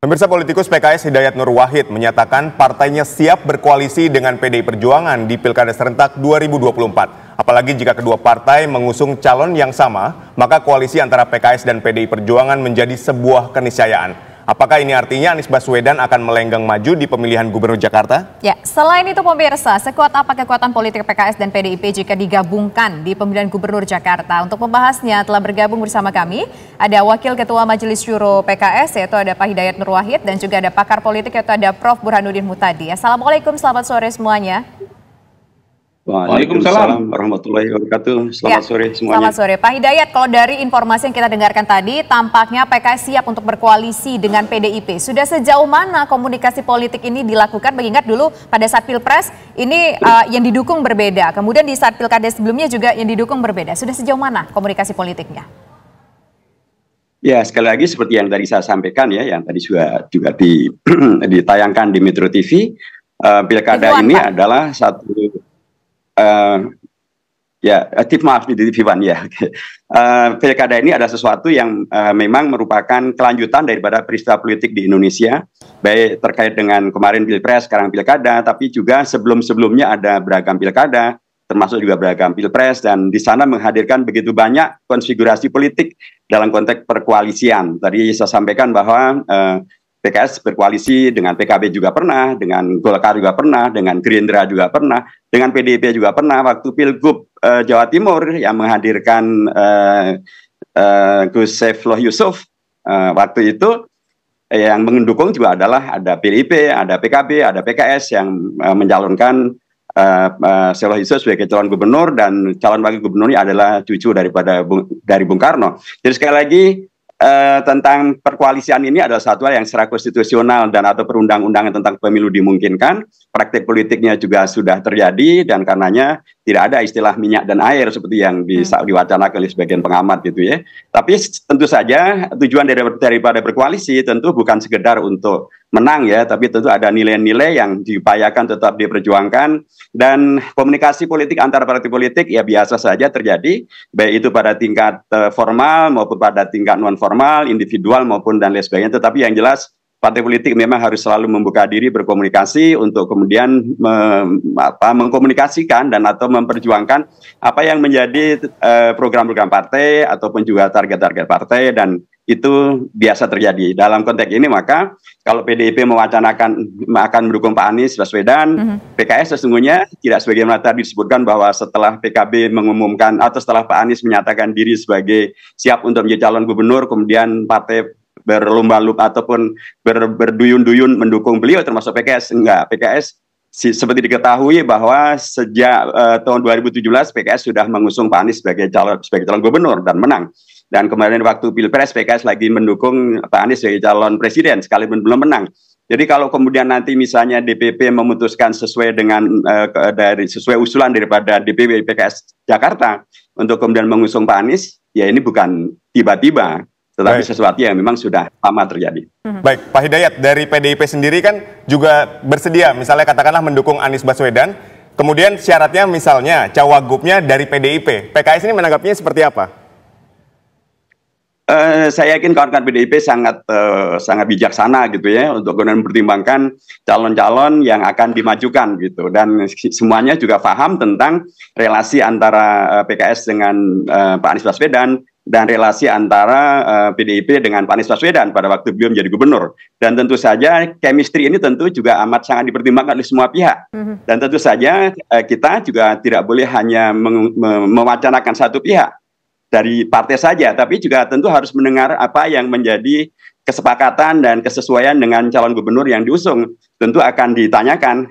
Pemirsa, politikus PKS Hidayat Nur Wahid menyatakan partainya siap berkoalisi dengan PDI Perjuangan di Pilkada serentak 2024. Apalagi jika kedua partai mengusung calon yang sama, maka koalisi antara PKS dan PDI Perjuangan menjadi sebuah keniscayaan. Apakah ini artinya Anies Baswedan akan melenggang maju di pemilihan Gubernur Jakarta? Ya, selain itu pemirsa, sekuat apa kekuatan politik PKS dan PDIP jika digabungkan di pemilihan Gubernur Jakarta? Untuk membahasnya telah bergabung bersama kami, ada Wakil Ketua Majelis Syuro PKS, yaitu ada Pak Hidayat Nur Wahid, dan juga ada pakar politik, yaitu ada Prof. Burhanuddin Muhtadi. Assalamualaikum, selamat sore semuanya. Waalaikumsalam warahmatullahi wabarakatuh. Selamat sore semuanya. Selamat sore Pak Hidayat. Kalau dari informasi yang kita dengarkan tadi, tampaknya PKS siap untuk berkoalisi dengan PDIP. Sudah sejauh mana komunikasi politik ini dilakukan? Mengingat dulu pada saat Pilpres ini yang didukung berbeda. Kemudian di saat Pilkada sebelumnya juga yang didukung berbeda. Sudah sejauh mana komunikasi politiknya? Ya, sekali lagi seperti yang tadi saya sampaikan ya, yang tadi juga ditayangkan di Metro TV, Pilkada ini adalah satu maaf di TV1 ya. Pilkada ini adalah sesuatu yang memang merupakan kelanjutan daripada peristiwa politik di Indonesia, baik terkait dengan kemarin Pilpres, sekarang Pilkada, tapi juga sebelum-sebelumnya ada beragam Pilkada, termasuk juga beragam Pilpres, dan di sana menghadirkan begitu banyak konfigurasi politik dalam konteks perkoalisian. Tadi saya sampaikan bahwa PKS berkoalisi dengan PKB juga pernah, dengan Golkar juga pernah, dengan Gerindra juga pernah, dengan PDIP juga pernah. Waktu Pilgub Jawa Timur yang menghadirkan Gus Saifullah Yusuf, waktu itu yang mendukung juga adalah ada PDIP, ada PKB, ada PKS yang mencalonkan Saifullah Yusuf sebagai calon gubernur, dan calon wakil gubernurnya adalah cucu dari Bung Karno. Jadi sekali lagi, tentang perkoalisian ini adalah satu hal yang secara konstitusional dan atau perundang-undangan tentang pemilu dimungkinkan. Praktik politiknya juga sudah terjadi, dan karenanya tidak ada istilah minyak dan air seperti yang diwacanakan oleh sebagian pengamat gitu ya. Tapi tentu saja tujuan daripada berkoalisi tentu bukan sekedar untuk menang ya, tapi tentu ada nilai-nilai yang diupayakan tetap diperjuangkan, dan komunikasi politik antara partai politik ya biasa saja terjadi, baik itu pada tingkat formal maupun pada tingkat non formal, individual maupun dan lain sebagainya. Tetapi yang jelas partai politik memang harus selalu membuka diri berkomunikasi untuk kemudian mengkomunikasikan dan atau memperjuangkan apa yang menjadi program-program partai ataupun juga target-target partai, dan itu biasa terjadi. Dalam konteks ini maka kalau PDIP mewacanakan akan mendukung Pak Anies Baswedan, PKS sesungguhnya tidak sebagaimana tadi disebutkan bahwa setelah PKB mengumumkan atau setelah Pak Anies menyatakan diri sebagai siap untuk menjadi calon gubernur, kemudian partai berlomba-lomba ataupun berduyun-duyun mendukung beliau termasuk PKS. Enggak, PKS seperti diketahui bahwa sejak tahun 2017 PKS sudah mengusung Pak Anies sebagai calon gubernur dan menang. Dan kemarin waktu Pilpres PKS lagi mendukung Pak Anies sebagai calon presiden sekalipun belum menang. Jadi kalau kemudian nanti misalnya DPP memutuskan sesuai dengan sesuai usulan daripada DPP PKS Jakarta untuk kemudian mengusung Pak Anies, ya ini bukan tiba-tiba, tetapi sesuatu yang memang sudah lama terjadi. Baik, Pak Hidayat, dari PDIP sendiri kan juga bersedia, misalnya katakanlah mendukung Anies Baswedan, kemudian syaratnya misalnya cawagupnya dari PDIP. PKS ini menanggapinya seperti apa? Saya yakin kawan-kawan PDIP sangat bijaksana gitu ya untuk kemudian mempertimbangkan calon-calon yang akan dimajukan gitu, dan semuanya juga paham tentang relasi antara PKS dengan Pak Anies Baswedan dan relasi antara PDIP dengan Pak Anies Baswedan pada waktu beliau menjadi gubernur. Dan tentu saja chemistry ini tentu juga amat sangat dipertimbangkan oleh semua pihak. Dan tentu saja kita juga tidak boleh hanya mewacanakan satu pihak dari partai saja, tapi juga tentu harus mendengar apa yang menjadi kesepakatan dan kesesuaian dengan calon gubernur yang diusung. Tentu akan ditanyakan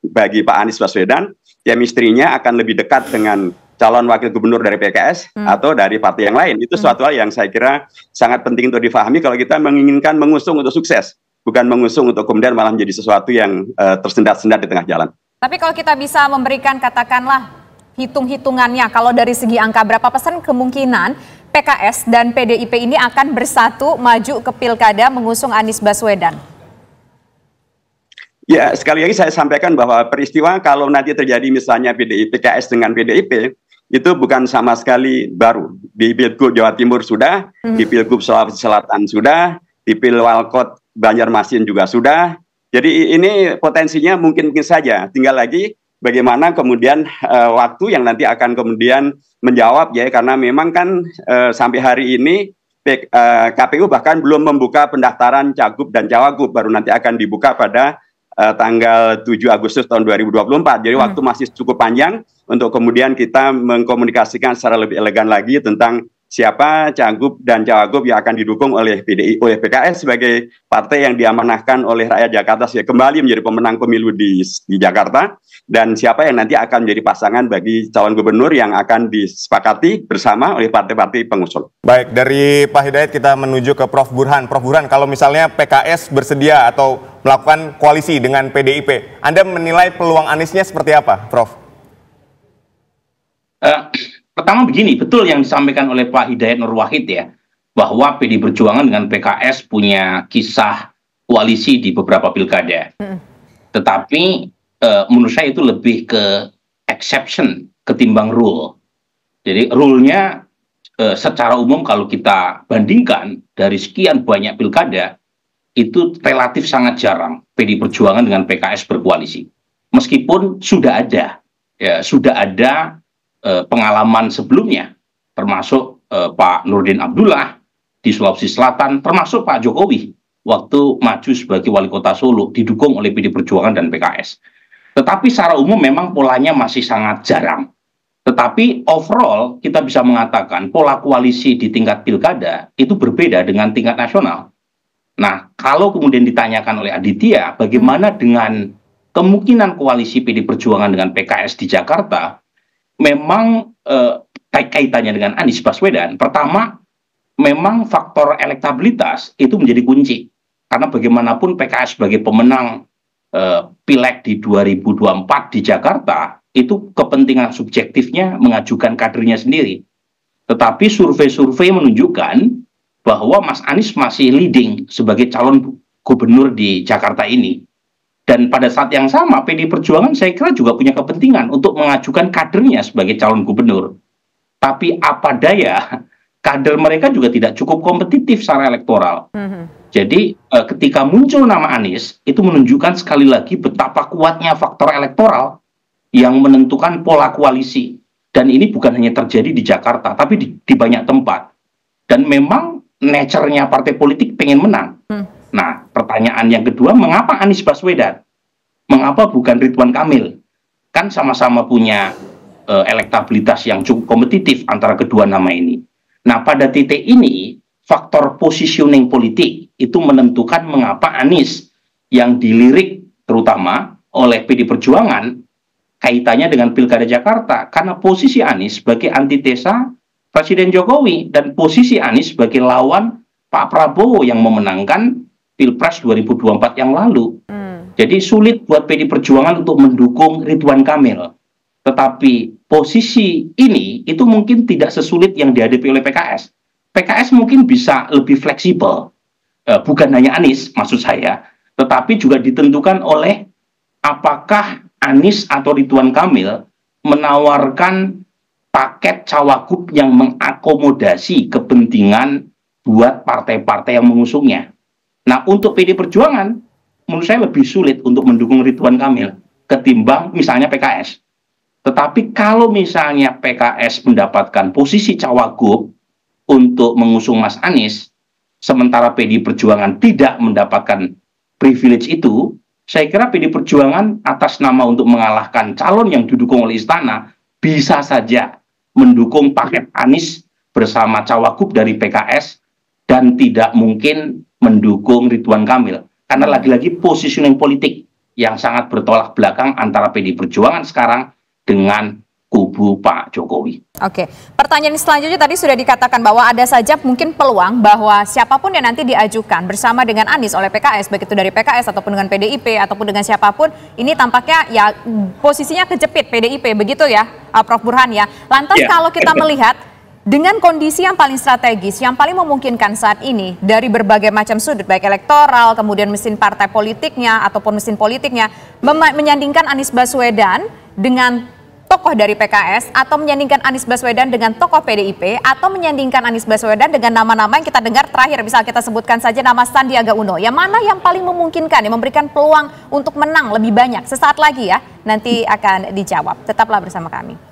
bagi Pak Anies Baswedan, chemistry-nya akan lebih dekat dengan calon wakil gubernur dari PKS atau dari partai yang lain. Itu suatu hal yang saya kira sangat penting untuk difahami kalau kita menginginkan mengusung untuk sukses, bukan mengusung untuk kemudian malah menjadi sesuatu yang tersendat-sendat di tengah jalan. Tapi kalau kita bisa memberikan katakanlah hitung-hitungannya, kalau dari segi angka berapa persen kemungkinan PKS dan PDIP ini akan bersatu maju ke Pilkada mengusung Anies Baswedan? Ya, sekali lagi saya sampaikan bahwa peristiwa kalau nanti terjadi misalnya PKS dengan PDIP, itu bukan sama sekali baru. Di Pilgub Jawa Timur sudah, di Pilgub Sulawesi Selatan sudah, di Pilwalkot Banjarmasin juga sudah. Jadi ini potensinya mungkin saja. Tinggal lagi bagaimana kemudian waktu yang nanti akan kemudian menjawab ya, karena memang kan sampai hari ini KPU bahkan belum membuka pendaftaran cagup dan cawagup, baru nanti akan dibuka pada tanggal 7 Agustus tahun 2024. Jadi waktu masih cukup panjang untuk kemudian kita mengkomunikasikan secara lebih elegan lagi tentang siapa cagup dan cawagup yang akan didukung oleh PKS sebagai partai yang diamanahkan oleh rakyat Jakarta kembali menjadi pemenang pemilu di Jakarta, dan siapa yang nanti akan menjadi pasangan bagi calon gubernur yang akan disepakati bersama oleh partai-partai pengusul. Baik, dari Pak Hidayat kita menuju ke Prof. Burhan. Prof. Burhan, kalau misalnya PKS bersedia atau melakukan koalisi dengan PDIP, Anda menilai peluang Aniesnya seperti apa, Prof? Pertama begini, betul yang disampaikan oleh Pak Hidayat Nur Wahid ya, bahwa PD Perjuangan dengan PKS punya kisah koalisi di beberapa pilkada. Tetapi menurut saya itu lebih ke exception ketimbang rule. Jadi rule-nya secara umum kalau kita bandingkan dari sekian banyak pilkada, itu relatif sangat jarang PD Perjuangan dengan PKS berkoalisi. Meskipun sudah ada pengalaman sebelumnya, termasuk Pak Nurdin Abdullah di Sulawesi Selatan, termasuk Pak Jokowi waktu maju sebagai wali kota Solo didukung oleh PD Perjuangan dan PKS. Tetapi secara umum memang polanya masih sangat jarang. Tetapi overall kita bisa mengatakan pola koalisi di tingkat pilkada itu berbeda dengan tingkat nasional. Nah, kalau kemudian ditanyakan oleh Aditya bagaimana dengan kemungkinan koalisi PD Perjuangan dengan PKS di Jakarta, memang kaitannya dengan Anies Baswedan. Pertama, memang faktor elektabilitas itu menjadi kunci. Karena bagaimanapun PKS sebagai pemenang pileg di 2024 di Jakarta, itu kepentingan subjektifnya mengajukan kadernya sendiri. Tetapi survei-survei menunjukkan bahwa Mas Anies masih leading sebagai calon gubernur di Jakarta ini. Dan pada saat yang sama, PD Perjuangan saya kira juga punya kepentingan untuk mengajukan kadernya sebagai calon gubernur. Tapi apa daya, kader mereka juga tidak cukup kompetitif secara elektoral. Jadi ketika muncul nama Anies, itu menunjukkan sekali lagi betapa kuatnya faktor elektoral yang menentukan pola koalisi. Dan ini bukan hanya terjadi di Jakarta, tapi di banyak tempat. Dan memang nature-nya partai politik pengen menang. Nah, pertanyaan yang kedua, mengapa Anies Baswedan? Mengapa bukan Ridwan Kamil? Kan sama-sama punya elektabilitas yang cukup kompetitif antara kedua nama ini. Nah, pada titik ini, faktor positioning politik itu menentukan mengapa Anies yang dilirik terutama oleh PD Perjuangan kaitannya dengan Pilkada Jakarta. Karena posisi Anies sebagai antitesa Presiden Jokowi dan posisi Anies sebagai lawan Pak Prabowo yang memenangkan Pilpres 2024 yang lalu. Jadi sulit buat PD Perjuangan untuk mendukung Ridwan Kamil. Tetapi posisi ini itu mungkin tidak sesulit yang dihadapi oleh PKS. PKS mungkin bisa lebih fleksibel. Bukan hanya Anies maksud saya, tetapi juga ditentukan oleh apakah Anies atau Ridwan Kamil menawarkan paket cawagup yang mengakomodasi kepentingan buat partai-partai yang mengusungnya. Nah, untuk PD Perjuangan, menurut saya lebih sulit untuk mendukung Ridwan Kamil ketimbang misalnya PKS. Tetapi kalau misalnya PKS mendapatkan posisi cawagup untuk mengusung Mas Anies, sementara PD Perjuangan tidak mendapatkan privilege itu, saya kira PD Perjuangan atas nama untuk mengalahkan calon yang didukung oleh Istana, bisa saja mendukung paket Anies bersama cawagup dari PKS dan tidak mungkin mendukung Ridwan Kamil. Karena lagi-lagi positioning politik yang sangat bertolak belakang antara PD Perjuangan sekarang dengan kubu Pak Jokowi. Oke, pertanyaan selanjutnya tadi sudah dikatakan bahwa ada saja mungkin peluang bahwa siapapun yang nanti diajukan bersama dengan Anies oleh PKS, baik itu dari PKS ataupun dengan PDIP ataupun dengan siapapun, ini tampaknya ya posisinya kejepit PDIP, begitu ya Prof. Burhan ya. Lantas kalau kita melihat dengan kondisi yang paling strategis, yang paling memungkinkan saat ini dari berbagai macam sudut, baik elektoral, kemudian mesin partai politiknya ataupun mesin politiknya, menyandingkan Anies Baswedan dengan tokoh dari PKS, atau menyandingkan Anies Baswedan dengan tokoh PDIP, atau menyandingkan Anies Baswedan dengan nama-nama yang kita dengar terakhir, misal kita sebutkan saja nama Sandiaga Uno. Yang mana yang paling memungkinkan, yang memberikan peluang untuk menang lebih banyak? Sesaat lagi ya, nanti akan dijawab. Tetaplah bersama kami.